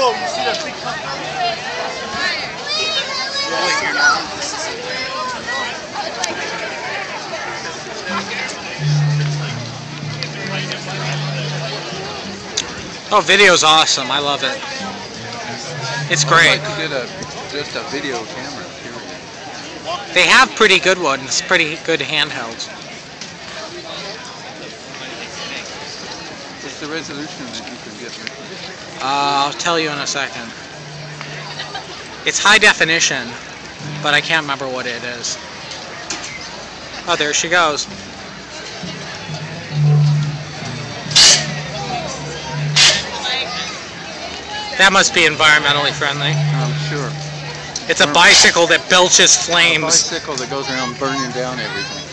Oh, you see that big cup? Oh, video's awesome. I love it. It's great. I'd like to get just a video camera, period. They have pretty good ones, pretty good handhelds. What's the resolution that you can get? I'll tell you in a second. It's high definition, but I can't remember what it is. Oh, there she goes. That must be environmentally friendly. I'm sure. It's a bicycle that belches A flames. bicycle that goes around burning down everything.